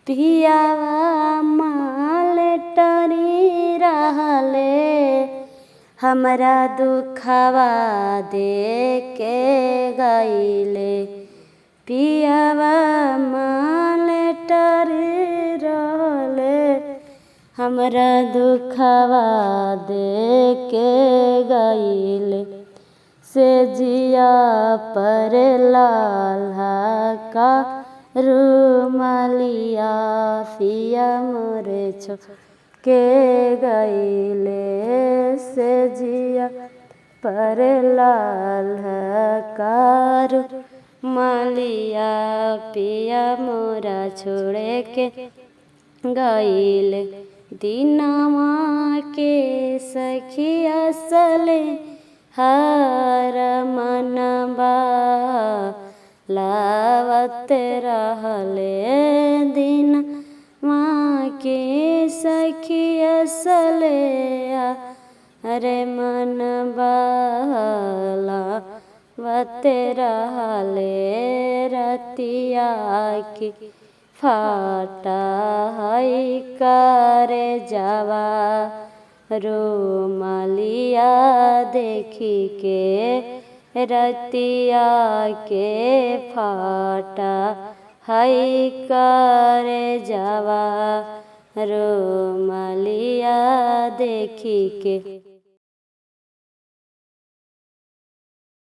पियावा माल टरी रहले हमरा दुखवा दे के गईले। पियावा माल टरी रहले हमरा दुखवा दे के गईले। से जिया पर लाल्हा का रुमालिया पिया मोरे के गईले। से जिया पर लाल्हा का रुमालिया पिया मोरा छोड़े के गईले। दिनवा के सखिया सले हर मनबा लावत रहले। दिनवा के सखिया सले हरे मनबा लावत रहले। रतिया की फाटा है करे जावा रुमालिया देखी के। रतिया के फाटा है करे जावा रुमालिया देखी के।